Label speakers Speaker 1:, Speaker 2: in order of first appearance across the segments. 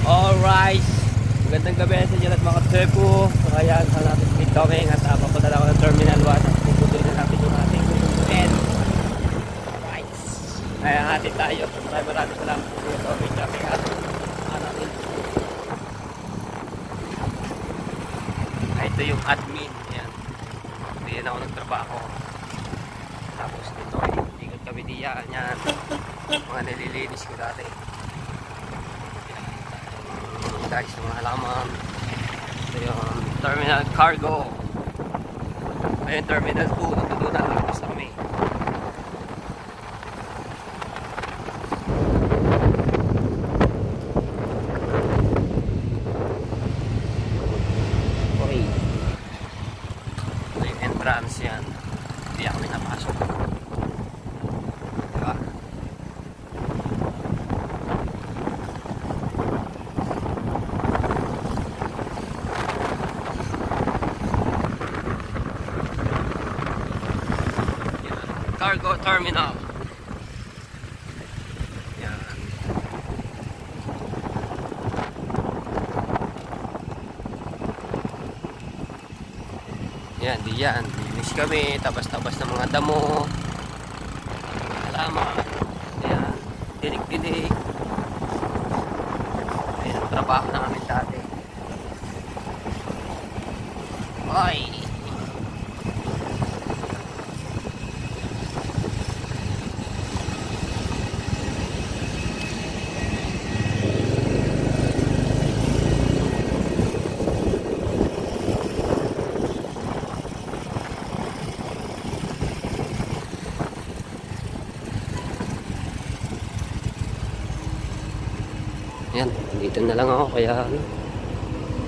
Speaker 1: Alright, magandang gabi sa inyo at mga Cebu. So ayan, sa natin speed coming at papunta na ako ng Terminal 1 at puputuloy na natin yung ating end. Alright, ayan natin tayo. Maraming salamat sa inyo. Okay, traffic at natin. Ito yung admin. Ayan, diyan ako nagtrabaho. Tapos dito ay ikot kami diyan. Yan, mga nililinis ko dati. Guys, mga halaman. Ito yung terminal cargo. Ayun, terminal 2. Nandito na. Tapos na kami. Okay. Ito yung entrance yan. Hindi kami napasok. Diba? Cargo terminal. Yan. Yan, di yan. Linis kami. Tabas-tabas ng mga damo. Halaman. Yan. Dinig-dinig. Ayan ang trabaho namin dati. Ay! Yan, dito na lang ako kaya ano,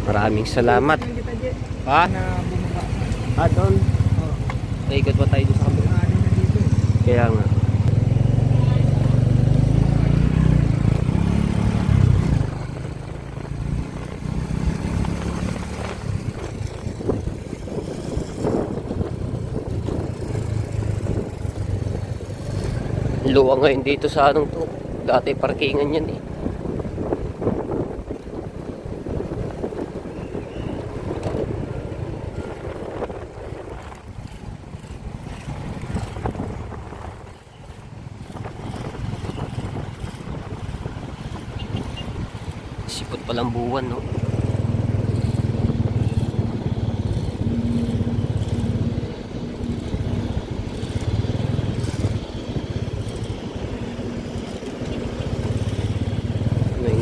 Speaker 1: maraming salamat. Ha? Doon. Naikot pa tayo sa kabila. Kaya nga. Luwang ngayon dito sa anong to. Dati parkingan yan eh. Sipot palang buwan, no?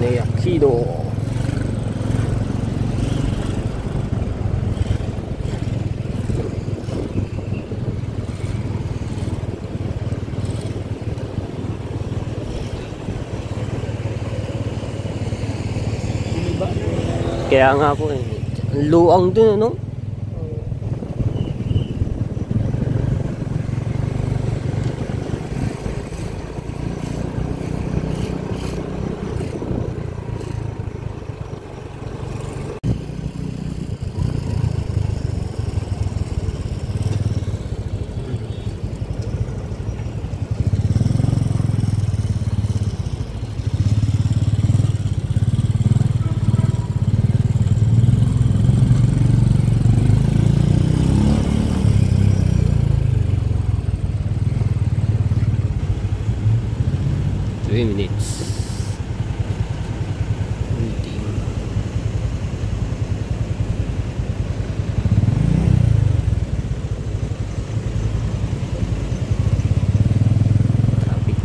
Speaker 1: Nayakido. Kaya nga po eh. Luang dun, no? Minutes. Traffic.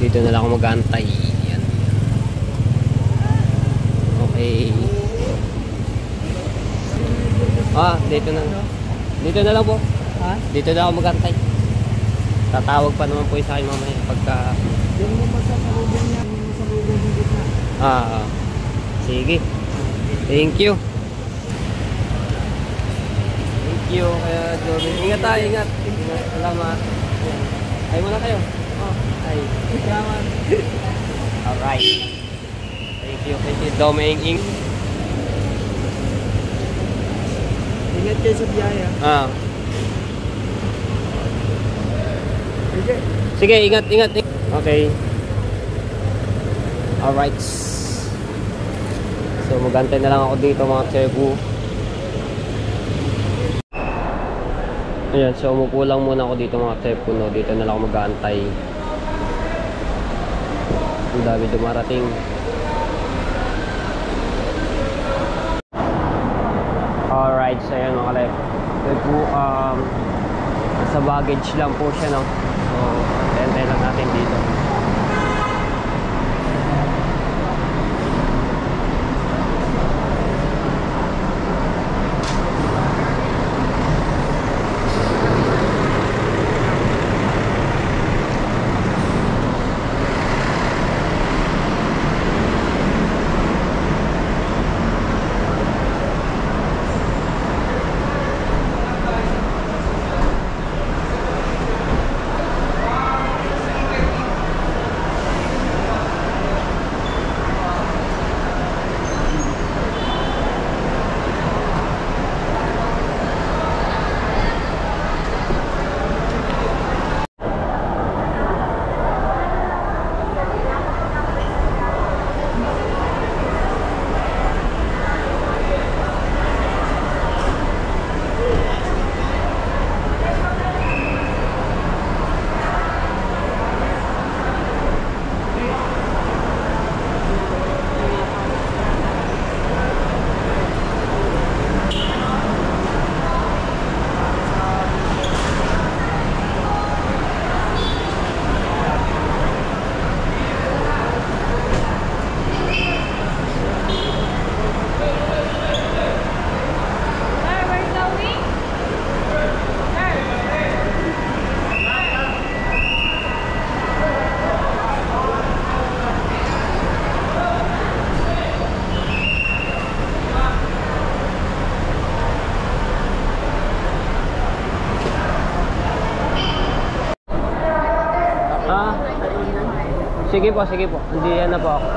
Speaker 1: Dito na lang ako mag-aantay. Okay. Dito na. Dito na lang po. Ha? Dito na ako mag-antay. Tatawag pa naman po yung sa akin mamaya pagka...
Speaker 2: Yung mo masasalugan niya, yung masalugan yung gitna.
Speaker 1: Sige. Thank you. Thank you. Kaya, Joby. Ingat tayo, ingat. Salamat. Ay muna kayo. Ay. Salamat. Alright. Thank you, Doming Ing.
Speaker 2: Ingat kayo sa biyaya.
Speaker 1: Ah.
Speaker 2: Sige.
Speaker 1: Sige, ingat. Okay. Alright. So, magantay na lang ako dito mga Cebu. Ayan, so umupo lang muna ako dito mga Cebu, no? Dito na lang ako mag-aantay. Ang dami dumarating. Alright, so ayan mga kalep. Cebu, sa baggage lang po siya, no? So, antay lang natin dito. Sige po, sige po. Hindi yan na po ako.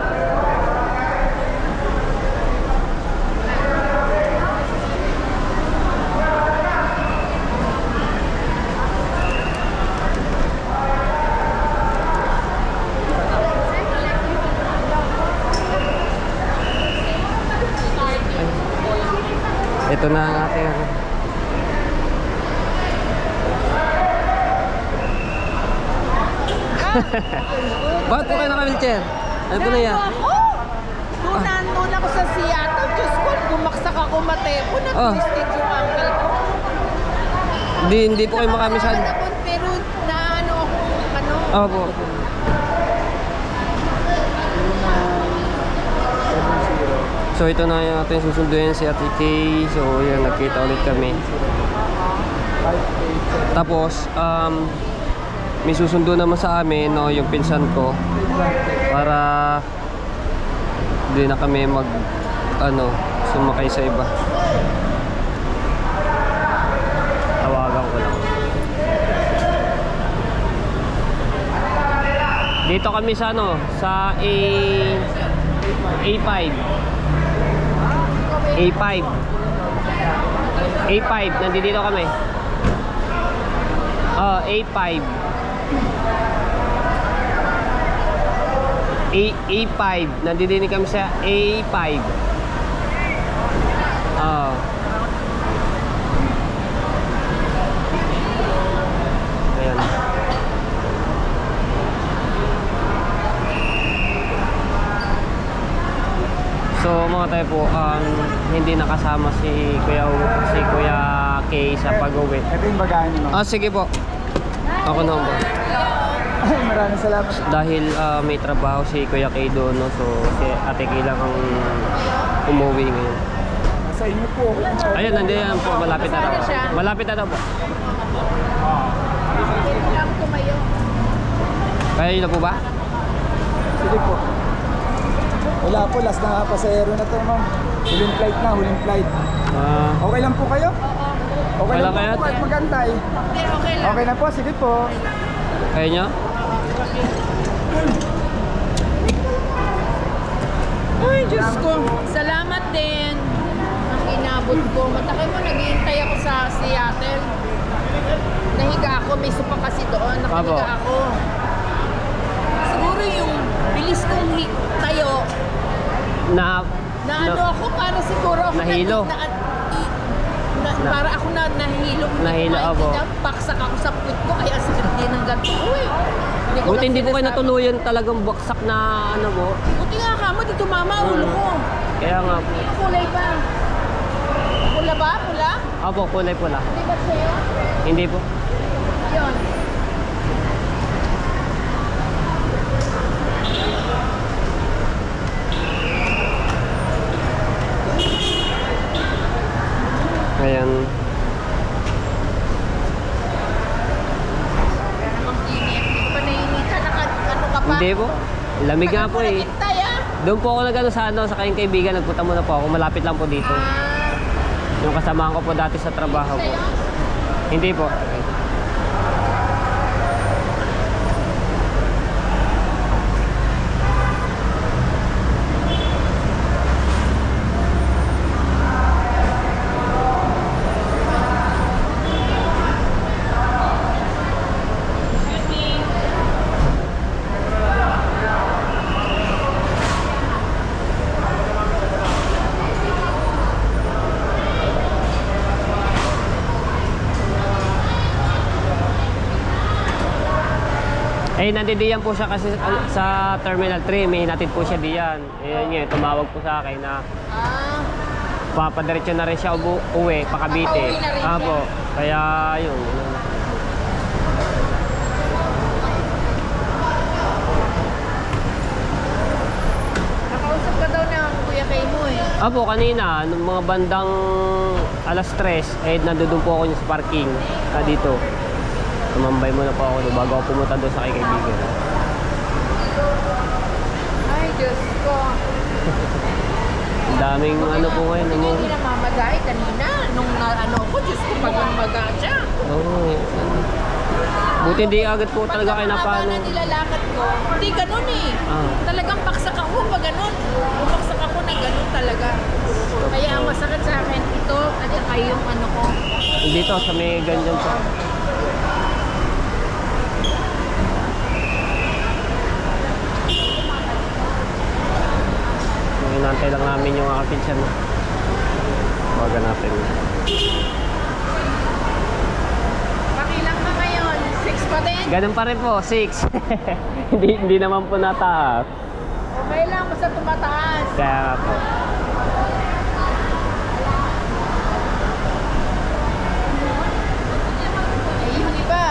Speaker 1: Ito na ang ating ano. Bakit po kayo naka-wheelchair? Ano po na yan?
Speaker 3: Nandun ako sa Seattle, Diyos ko, bumaksak ako matepo, nag-twisted yung ankle ko.
Speaker 1: Hindi po kayo makamisan.
Speaker 3: Pero naano ako, ano.
Speaker 1: Opo. So ito na yung ating susunduin si Ate Kay. So yan, nagkita ulit kami. Tapos, may susundo naman sa amin, no, yung pinsan ko. Para hindi na kami sumakay sa iba. Tawagan ko lang. Dito kami sa sa A5. A5, nandito kami. A5. A5, nandito kami sa A5. Ayan. So mga tayo po, hindi nakasama si Kuya Kay sa pag-uwi.
Speaker 2: Ito yung bagahan niyo.
Speaker 1: Sige po. Ako na po.
Speaker 2: Maraming salamat.
Speaker 1: Dahil may trabaho si Kuya Kay doon, no? So si Ate Kay lang ang umuwi ngayon.
Speaker 2: Sa inyo po.
Speaker 1: Ayun, nandiyan po. Malapit na daw. Malapit na daw po.
Speaker 3: Lang tumayo.
Speaker 1: Kaya yun na po ba?
Speaker 2: Sige po. Wala po, last na pasahero na to, ma'am. Huling flight na, huling flight. Okay lang po kayo? Okay lang
Speaker 1: kayo?
Speaker 2: po, at magantay.
Speaker 3: Okay lang.
Speaker 2: Okay na po, sige po.
Speaker 1: Kaya nyo?
Speaker 3: Ay, Diyos ko. Salamat din. Ang inabot ko. Matakay mo, naghihintay Seattle. Nahiga ako, may sopa kasi doon. Nakahiga ako. Siguro yung bilis kong tayo.
Speaker 1: Na
Speaker 3: Ano ako, para siguro ako
Speaker 1: Nahilo.
Speaker 3: para ako nahilo.
Speaker 1: Nahilo ako.
Speaker 3: Paksak ako sa puwit ko, kaya sakit din ng gato ko eh.
Speaker 1: Buti hindi po kayo natuluyan talagang baksak na ano po.
Speaker 3: Buti nga ka mo, di tumama ulo ko.
Speaker 1: Kaya nga po.
Speaker 3: Ang kulay ba? Pula ba? Pula?
Speaker 1: Opo, kulay pula.
Speaker 3: Hindi ba sa'yo?
Speaker 1: Hindi po.
Speaker 3: Yun.
Speaker 1: Ayan.
Speaker 3: Ang init. Hindi pa nainitan. Ano ka pa?
Speaker 1: Hindi po. Lamig nga po eh.
Speaker 3: Naghintay ah.
Speaker 1: Doon po ako nag-ano sa ano, sa kayong kaibigan. Nagpunta muna po ako. Malapit lang po dito. Yung kasamahan ko po dati sa trabaho po.
Speaker 3: Sa'yo?
Speaker 1: Hindi po. Eh, nandidiyan po siya kasi sa Terminal 3. May hinatid po siya diyan. Ayan yun, tumawag po sa akin na papadiretso na rin siya uwi, pa Cavite.
Speaker 3: Nakauwi na rin siya.
Speaker 1: Po. Kaya yun.
Speaker 3: Nakausap ka daw ng Kuya Kay mo eh.
Speaker 1: Apo, kanina, nung mga bandang alas 3, eh, nandun po ako sa parking. Dito. Tumambay muna po ako doon bago ako pumunta doon sa kaibigan.
Speaker 3: Ay, Diyos ko.
Speaker 1: Ang daming ano po ngayon.
Speaker 3: Hindi na mamagay kanina. Nung ano ko, Diyos ko, pag-maga siya.
Speaker 1: Oo. Buti hindi agad po talaga kayo napano.
Speaker 3: na nilalakad ko. Hindi ganun eh. Talagang baksak ako pag ganun. Bumaksak ako na ganun talaga. Kaya ang masakit sa akin ito at saka yung ano ko.
Speaker 1: Dito sa may ganyan po. Hinantay lang namin yung kapitsan. Tawagan natin.
Speaker 3: Pakilang ka ngayon? 6 pa din?
Speaker 1: Ganun pa rin po, 6. hindi naman po nataas.
Speaker 3: Okay lang, basta tumataas.
Speaker 1: Kaya nga po.
Speaker 3: Eh, yung iba,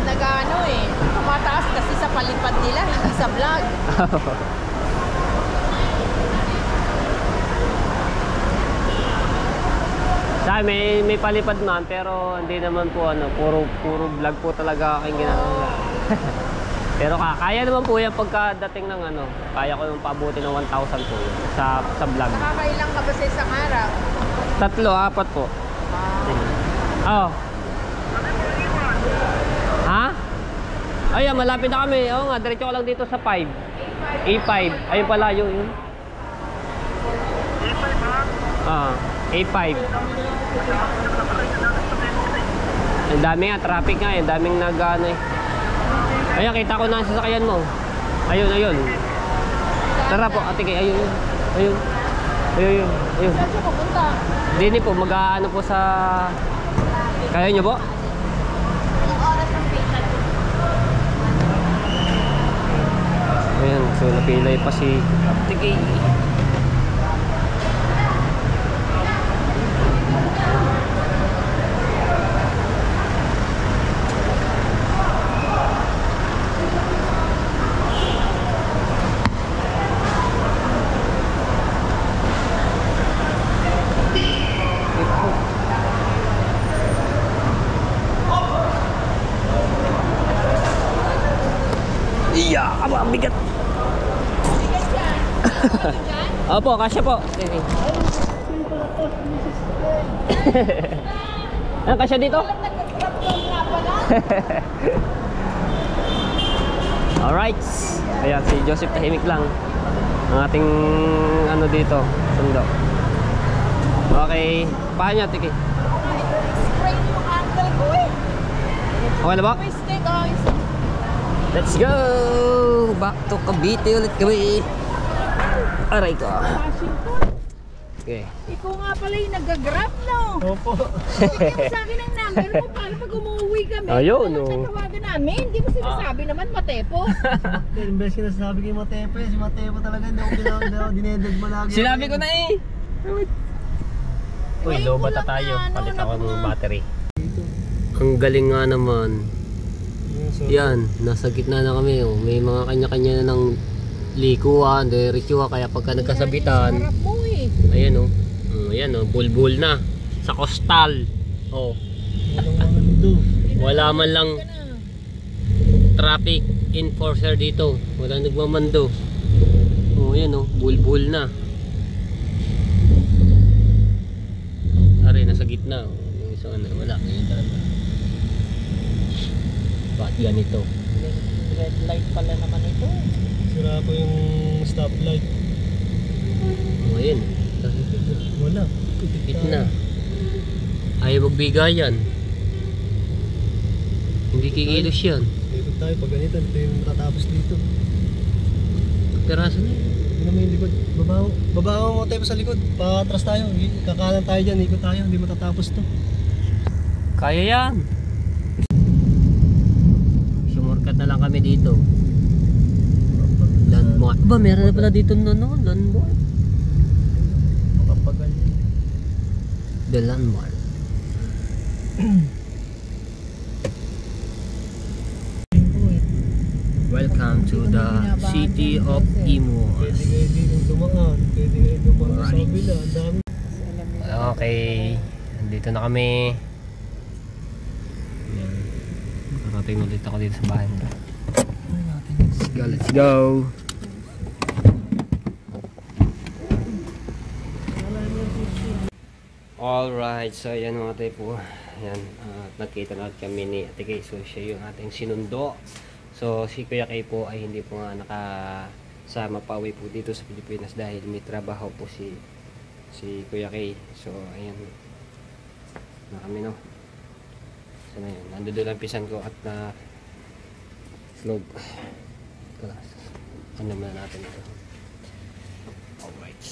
Speaker 3: nag-ano eh. Tumataas kasi sa palipad nila, hindi sa vlog.
Speaker 1: Sa may palipad man, pero hindi naman po ano, puro vlog po talaga aking ginagawa. Pero kaya naman po yan pagkadating ng ano, kaya ko nung pabuti ng 1,000 po yun sa vlog.
Speaker 3: Nakakailang ka ba sa isang araw?
Speaker 1: 3, 4 po. Oh. Ha? Ayan, malapit na kami. Oo nga, diretso ko lang dito sa 5. A5. Ayun pala yun. A5. Ang dami nga, traffic nga eh. Ang daming nag-ano eh. Ayan, kita ko na ang sasakyan mo. Ayun. Tara po, ate kay, ayun. Ayun.
Speaker 3: Saan siya pupunta?
Speaker 1: Dini po, mag-ano po sa... Kaya nyo po?
Speaker 3: Ilang oras ang pita?
Speaker 1: Ayan, so napilay pa si Ate Kay. Iya, aba, ang bigat.
Speaker 3: Bigat yan. Dyan?
Speaker 1: Opo, kasya po. Sige. Ano, kasya dito?
Speaker 3: Nag-grab doon nga pala.
Speaker 1: Alright. Ayan, si Joseph tahimik lang. Ang ating ano dito, sundo. Okay. Paano, Tiki?
Speaker 3: nag-spray yung uncle ko eh.
Speaker 1: Okay na ba?
Speaker 3: Twisted, guys.
Speaker 1: Let's go! Back to Cavite ulit kami. Aray ko.
Speaker 3: Washington.
Speaker 1: Okay.
Speaker 3: Ikaw nga pala yung nag-grab, no?
Speaker 2: Opo.
Speaker 3: Bigyan mo sa akin ang number mo para pag umuwi kami.
Speaker 1: Ayun,
Speaker 3: Ano
Speaker 1: no.
Speaker 3: tatawagan namin? Hindi mo sinasabi naman Matepo.
Speaker 2: Imbes sinasabi kay Matepo, si Matepo talaga hindi ako dinedagma lagi.
Speaker 1: Sinabi ko na eh. Uy,
Speaker 3: Ngayon
Speaker 1: low
Speaker 3: ko
Speaker 1: bata
Speaker 3: lang
Speaker 1: tayo.
Speaker 3: na, ano,
Speaker 1: Palit ako ng
Speaker 3: naku-
Speaker 1: battery. Ang galing nga naman. Yan, nasa gitna na kami. Oh. May mga kanya-kanya na ng likuan, diretsuhan. Kaya pagka nagkasabitan,
Speaker 3: Harap mo eh.
Speaker 1: ayan oh. Ayan oh, bulbul na. Sa coastal. Oh. Wala man lang
Speaker 3: Ka na.
Speaker 1: traffic enforcer dito. Wala nagmamando. Oh, ayan oh, bulbul na. Ari, nasa gitna. Oh. Yung isang ano, wala. Ngayon talaga. Bakit ganito?
Speaker 3: Red light pala naman ito.
Speaker 2: Sira ko yung stoplight.
Speaker 1: Oh, ayan.
Speaker 2: Wala.
Speaker 1: Gitna. Ayaw magbigayan. Hindi kikilos yan.
Speaker 2: Dito tayo pag ganito, ito yung matatapos dito.
Speaker 1: Peraso na yun.
Speaker 2: Hindi naman yung likod. Babaw mo tayo pa sa likod. Patras tayo. Kakanan tayo dyan. Ikot tayo. Hindi matatapos to.
Speaker 1: Kaya yan. Sumurkat na lang kami dito. Landmark. Ba, meron na pala dito na no? Landmark.
Speaker 2: Makapagal yun.
Speaker 1: The landmark. Welcome to the city of Imo.
Speaker 2: Pwede kayo dito dumaan. Pwede kayo dumaan sa
Speaker 1: Right.
Speaker 2: kabila. Ang dami.
Speaker 1: Okay, nandito na kami. Ayan. Nakarating ulit ako dito sa bahay nila. Let's go, let's go. Alright, so ayan mga tayo po. Ayan, nakita na kami ni Ate Kay. So siya yung ating sinundo. So si Kuya Kay po ay hindi po nga nakasama pa uwi po dito sa Pilipinas dahil may trabaho po si Kuya Kay. So ayan na kami no. So na yun, nandun lang pisan ko at na vlog. Ano naman natin ito. Alright.